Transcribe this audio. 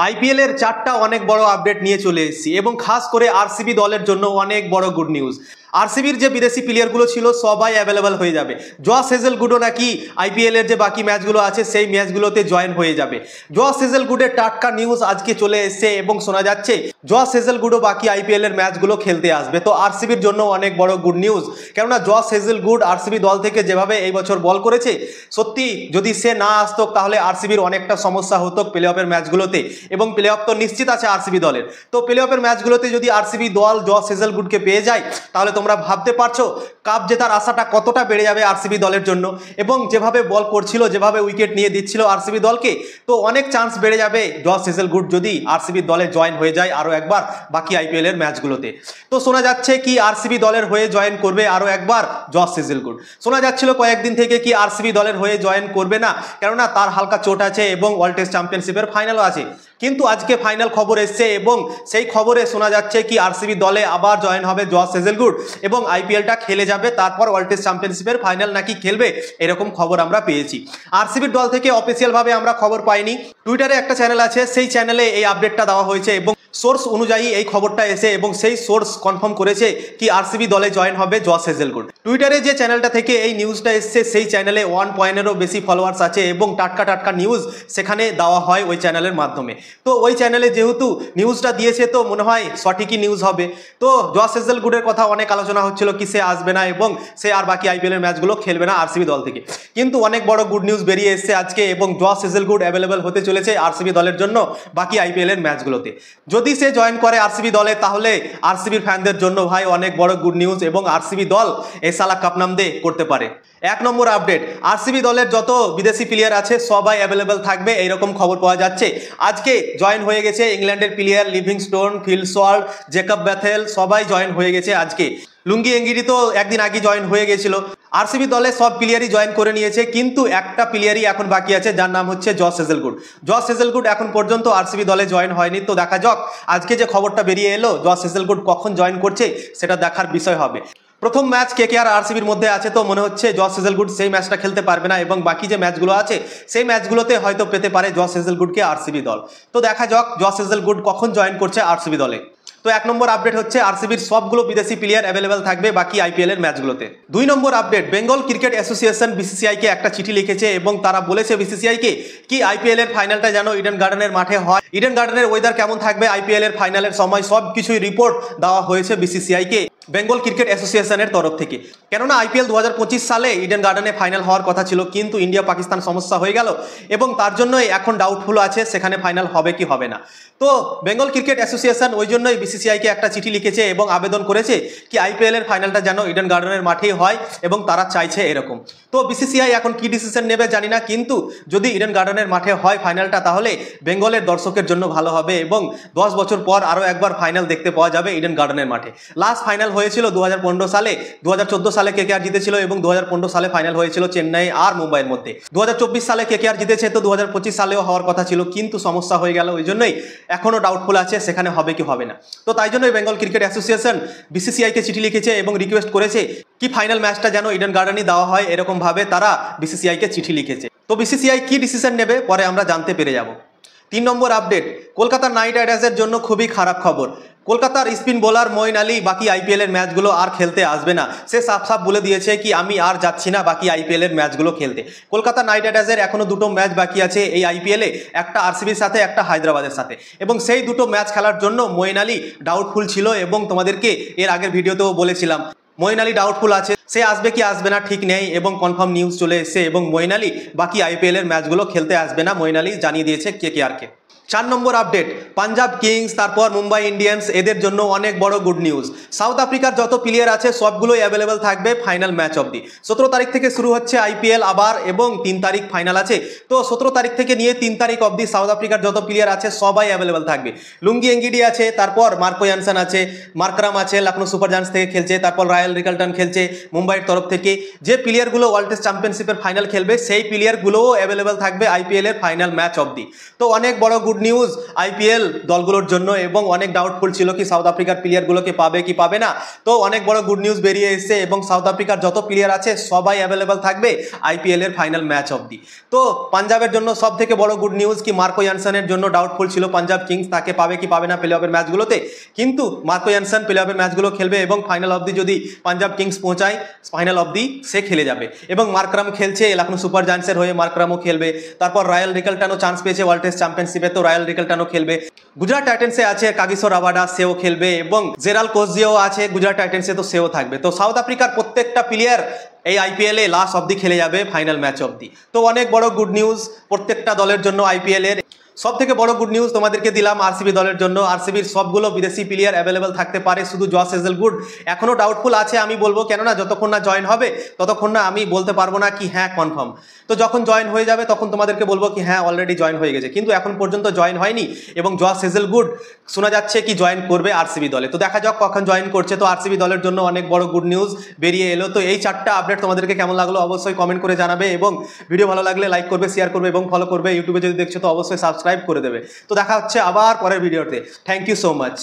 IPL এর 4টা অনেক বড় আপডেট নিয়ে চলে এসেছি এবং খাস করে আরসিবি দলের জন্য অনেক বড় গুড নিউজ। আরসিবির যে বিদেশি প্লেয়ারগুলো ছিল সবাই অ্যাভেলেবল হয়ে যাবে। জস হেজেলউডও নাকি আইপিএল এর যে বাকি ম্যাচগুলো আছে সেই ম্যাচগুলোতে জয়েন হয়ে যাবে। জস হেজেলউডের টাটকা নিউজ আজকে চলে এসেছে এবং শোনা যাচ্ছে জস হেজেলউডও বাকি আইপিএল এর ম্যাচগুলো খেলতে আসবে। তো আরসিবির জন্য অনেক বড় গুড নিউজ, কেননা জস হেজেলউড আরসিবি দল থেকে যেভাবে এই বছর বল করেছে, সত্যি যদি সে না আসতো তাহলে আরসিবির অনেকটা সমস্যা হতো প্লে অফের ম্যাচগুলোতে, এবং প্লে অফ তো নিশ্চিত আছে আরসিবি দলের। তো প্লে অফের ম্যাচগুলোতে যদি আরসিবি দল জস হেজেলউডকে পেয়ে যায় তাহলে তোমরা ভাবতে পারছো কাপ জেতার আশাটা কতটা বেড়ে যাবে আরসিবি দলের জন্য। এবং যেভাবে বল করছিল, যেভাবে উইকেট নিয়ে দিচ্ছিল আরসিবি দলকে, তো অনেক চান্স বেড়ে যাবে জস হেজেলউড যদি আরসিবি দলে জয়েন হয়ে যায় আরও একবার বাকি আইপিএল এর ম্যাচগুলোতে। তো শোনা যাচ্ছে কি আরসিবি দলের হয়ে জয়েন করবে আরও একবার জস হেজেলউড। শোনা যাচ্ছিল কয়েকদিন থেকে কি আরসিবি দলের হয়ে জয়েন করবে না, কেননা তার হালকা চোট আছে এবং ওয়ার্ল্ড টেস্ট চ্যাম্পিয়নশিপের ফাইনালও আছে। কিন্তু আজকে ফাইনাল খবর এসছে এবং সেই খবরে শোনা যাচ্ছে কি আরসিবি দলে আবার জয়েন হবে জস হেজেলউড এবং আইপিএলটা খেলে যাবে, তারপর ওয়ার্ল্ড টেস্ট চ্যাম্পিয়নশিপের ফাইনাল নাকি খেলবে, এরকম খবর আমরা পেয়েছি। আরসিবির দল থেকে অফিসিয়ালভাবে আমরা খবর পাইনি, টুইটারে একটা চ্যানেল আছে সেই চ্যানেলে এই আপডেটটা দেওয়া হয়েছে এবং সোর্স অনুযায়ী এই খবরটা এসে এবং সেই সোর্স কনফার্ম করেছে কি আরসিবি দলে জয়েন হবে জস হেজেলউড। টুইটারে যে চ্যানেলটা থেকে এই নিউজটা এসছে সেই চ্যানেলে 1 পয়েন্টেরও বেশি ফলোয়ার্স আছে এবং টাটকা টাটকা নিউজ সেখানে দেওয়া হয় ওই চ্যানেলের মাধ্যমে। তো ওই চ্যানেলে যেহেতু নিউজটা দিয়েছে তো মনে হয় সঠিকই নিউজ হবে। তো জস হেজেলউডের কথা অনেক আলোচনা হচ্ছিল কি সে আসবে না এবং সে আর বাকি আইপিএলের ম্যাচগুলো খেলবে না আরসিবি দল থেকে, কিন্তু অনেক বড় গুড নিউজ বেরিয়ে এসছে আজকে এবং জস হেজেলউড অ্যাভেলেবল হতে চলেছে আরসিবি দলের জন্য বাকি আইপিএলের ম্যাচগুলোতে। যদি সে জয়েন করে আরসিবি দলে তাহলে আরসিবির ফ্যানদের জন্য ভাই অনেক বড় গুড নিউজ এবং আরসিবি দল এসালা কাপ নাম দিয়ে করতে পারে। 1 নম্বর আপডেট, আরসিবি দলের যত বিদেশি প্লেয়ার আছে সবাই অ্যাভেলেবল থাকবে এইরকম খবর পাওয়া যাচ্ছে। আজকে জয়েন হয়ে গেছে ইংল্যান্ডের player Livingstone, Phil Salt, Jacob Bethell, সবাই জয়েন হয়ে গেছে আজকে। লুঙ্গি এঙ্গিডি তো একদিন আগে জয়েন হয়ে গেছিল। আরসিবি দলে সব প্লেয়ারই জয়েন করে নিয়েছে, কিন্তু একটা প্লেয়ারই এখন বাকি আছে যার নাম হচ্ছে জস হেজেলউড। জস হেজেলউড এখন পর্যন্ত আরসিবি দলে জয়েন হয়নি। তো দেখা যাক আজকে যে খবরটা বেরিয়ে এলো জস হেজেলউড কখন জয়েন করছে সেটা দেখার বিষয় হবে। প্রথম ম্যাচ কেকেআর আর আরসিবির মধ্যে আছে, তো মনে হচ্ছে জস হেজেলউড সেই ম্যাচটা খেলতে পারবে না এবং বাকি যে ম্যাচগুলো আছে সেই ম্যাচগুলোতে হয়তো পেতে পারে জস হেজেলউডকে আরসিবি দল। তো দেখা যাক জস হেজেলউড কখন জয়েন করছে আরসিবি দলে। তো 1 নম্বর আপডেট হচ্ছে আরসিবির সবগুলো বিদেশি প্লেয়ার অ্যাভেলেবেল থাকবে বাকি আইপিএল এর ম্যাচগুলোতে। 2 number update, Bengal cricket association বিসিসিআইকে একটা চিঠি লিখেছে এবং তারা বলেছে বিসিসিআইকে কি আইপিএল এর ফাইনালটা যেন ইডেন গার্ডেনের মাঠে হয়। ইডেন গার্ডেনের ওয়েদার কেমন থাকবে আইপিএল এর ফাইনালের সময় সব কিছুই রিপোর্ট দেওয়া হয়েছে বিসিসিআইকে বেঙ্গল ক্রিকেট অ্যাসোসিয়েশনের তরফ থেকে। কেননা আইপিএল 2025 সালে ইডেন গার্ডেনে ফাইনাল হওয়ার কথা ছিল, কিন্তু ইন্ডিয়া পাকিস্তান সমস্যা হয়ে গেল এবং তার জন্যই এখন ডাউটফুল আছে সেখানে ফাইনাল হবে কি হবে না। তো বেঙ্গল ক্রিকেট অ্যাসোসিয়েশন ওই জন্যই বিসিসিআইকে একটা চিঠি লিখেছে এবং আবেদন করেছে কি আইপিএল এর ফাইনালটা যেন ইডেন গার্ডেনের মাঠেই হয় এবং তারা চাইছে এরকম। তো বিসিসিআই এখন কি ডিসিশন নেবে জানি না, কিন্তু যদি ইডেন গার্ডেনের মাঠে হয় ফাইনালটা তাহলে বেঙ্গলের দর্শকের জন্য ভালো হবে এবং 10 বছর পর আরও একবার ফাইনাল দেখতে পাওয়া যাবে ইডেন গার্ডেনের মাঠে। লাস্ট ফাইনাল হয়েছিল 2015 সালে, 2014 সালে কেকেআর জিতেছিল এবং 2015 সালে ফাইনাল হয়েছিল চেন্নাই আর মুম্বাইয়ের মধ্যে। 2024 সালে কেকেআর জিতেছে, তো 2025 সালেও হওয়ার কথা ছিল কিন্তু সমস্যা হয়ে গেল, ওই জন্যই এখনও ডাউটফুল আছে সেখানে হবে কি হবে না। তো তাই জন্যই বেঙ্গল ক্রিকেট অ্যাসোসিয়েশন বিসিসিআইকে চিঠি লিখেছে এবং রিকোয়েস্ট করেছে কি ফাইনাল ম্যাচটা যেন ইডেন গার্ডেনই দেওয়া হয়, এরকম ভাবে তারা বিসিসিআইকে চিঠি লিখেছে। তো বিসিসিআই কি ডিসিশন নেবে পরে আমরা জানতে পেরে যাব। 3 নম্বর আপডেট, কলকাতা নাইট রাইডার্সের জন্য খুবই খারাপ খবর। কলকাতার স্পিন বোলার মঈন আলী বাকি আইপিএল এর ম্যাচগুলো আর খেলতে আসবে না। সে সাফ সাফ বলে দিয়েছে কি আমি আর যাচ্ছি না বাকি আইপিএল এর ম্যাচগুলো খেলতে। কলকাতা নাইট রাইডার্সের এখনো 2টো ম্যাচ বাকি আছে এই আইপিএলে, একটা আরসিবির সাথে একটা হায়দ্রাবাদের সাথে, এবং সেই 2টো ম্যাচ খেলার জন্য মঈন আলী ডাউটফুল ছিল এবং তোমাদেরকে এর আগের ভিডিওতেও বলেছিলাম মঈন আলী ডাউটফুল আছে, সে আসবে কি আসবে না ঠিক নেই এবং কনফার্ম নিউজ চলে এসেছে এবং মঈন আলী বাকি আইপিএল এর ম্যাচগুলো খেলতে আসবে না, মঈন আলী জানিয়ে দিয়েছে কেকেআরকে। 4 নম্বর আপডেট, পাঞ্জাব কিংস তারপর মুম্বাই ইন্ডিয়ান্স এদের জন্য অনেক বড় গুড নিউজ। সাউথ আফ্রিকার যত প্লেয়ার আছে সবগুলোই অ্যাভেলেবেল থাকবে ফাইনাল ম্যাচ অবধি। 17 তারিখ থেকে শুরু হচ্ছে আইপিএল আবার এবং 3 তারিখ ফাইনাল আছে। তো 17 তারিখ থেকে নিয়ে 3 তারিখ অবধি সাউথ আফ্রিকার যত প্লেয়ার আছে সবাই অ্যাভেলেবেল থাকবে। লুঙ্গি এঙ্গিডি আছে, তারপর মার্কো ইয়ানসন আছে, মার্করাম আছে, লখনৌ সুপার জায়ান্টস থেকে খেলছে, তারপর রয়্যাল রিকালটন খেলছে মুম্বাইয়ের তরফ থেকে। যে প্লেয়ারগুলো ওয়ার্ল্ড টেস্ট চ্যাম্পিয়নশিপের ফাইনাল খেলবে সেই প্লেয়ারগুলোও অ্যাভেলেবেল থাকবে আইপিএল এর ফাইনাল ম্যাচ অবধি। তো অনেক বড় গুড নিউজ আইপিএল দলগুলোর জন্য এবং অনেক ডাউটফুল ছিল কি সাউথ আফ্রিকার প্লেয়ারগুলোকে পাবে কি পাবে না। তো অনেক বড় গুড নিউজ বেরিয়ে এসেছে এবং সাউথ আফ্রিকার যত প্লেয়ার আছে সবাই অ্যাভেলেবেল থাকবে আইপিএল এর ফাইনাল ম্যাচ অবধি। তো পাঞ্জাবের জন্য সব থেকে বড় গুড নিউজ কি মার্কো ইয়ানসনের জন্য ডাউটফুল ছিল পাঞ্জাব কিংস, তাকে পাবে কি পাবে না প্লে অফের ম্যাচগুলোতে, কিন্তু মার্কো ইয়ানসন প্লে অফের ম্যাচগুলো খেলবে এবং ফাইনাল অবধি যদি পাঞ্জাব কিংস পৌঁছায় ফাইনাল অবধি সে খেলে যাবে। এবং মার্করাম খেলছে লখনৌ সুপার জায়ান্টসের হয়ে, মার্করামও খেলবে। তারপর রয়্যাল রিকেলটানও চান্স পেয়েছে ওয়ার্ল্ড টেস্ট চ্যাম্পিয়নশিপে, তো রয়্যাল রিকেলটানও খেলবে। গুজরাট টাইটেন্সে আছে কাগিসো রাবাডা, সেও খেলবে এবং জেরাল কোসজিও আছে গুজরাট টাইটেন্সে, তো সেও থাকবে। তো সাউথ আফ্রিকার প্রত্যেকটা প্লেয়ার এই আইপিএলে লাস্ট অবধি খেলে যাবে ফাইনাল ম্যাচ অবধি। তো অনেক বড় গুড নিউজ প্রত্যেকটা দলের জন্য আইপিএল এর। সব থেকে বড় গুড নিউজ তোমাদেরকে দিলাম আরসিবি দলের জন্য। আরসিবির সবগুলো বিদেশি প্লেয়ার অ্যাভেলেবেল থাকতে পারে, শুধু জস হেজেলউড এখনও ডাউটফুল আছে আমি বলবো, কেননা যতক্ষণ না জয়েন হবে ততক্ষণ না আমি বলতে পারবো না কি হ্যাঁ কনফার্ম। তো যখন জয়েন হয়ে যাবে তখন তোমাদেরকে বলবো কি হ্যাঁ অলরেডি জয়েন হয়ে গেছে, কিন্তু এখন পর্যন্ত জয়েন হয়নি। এবং জস হেজেলউড শোনা যাচ্ছে কি জয়েন করবে আরসিবি দলে, তো দেখা যাক কখন জয়েন করছে। তো আরসিবি দলের জন্য অনেক বড় গুড নিউজ বেরিয়ে এলো। তো এই 4টা আপডেট তোমাদেরকে কেমন লাগলো অবশ্যই কমেন্ট করে জানাবে, এবং ভিডিও ভালো লাগলে লাইক করবে, শেয়ার করবে এবং ফলো করবে। ইউটিউবে যদি দেখছো তো অবশ্যই সাবস্ক্রাইব করে দেবে। তো দেখা হচ্ছে আবার পরের ভিডিওতে। Thank you so much.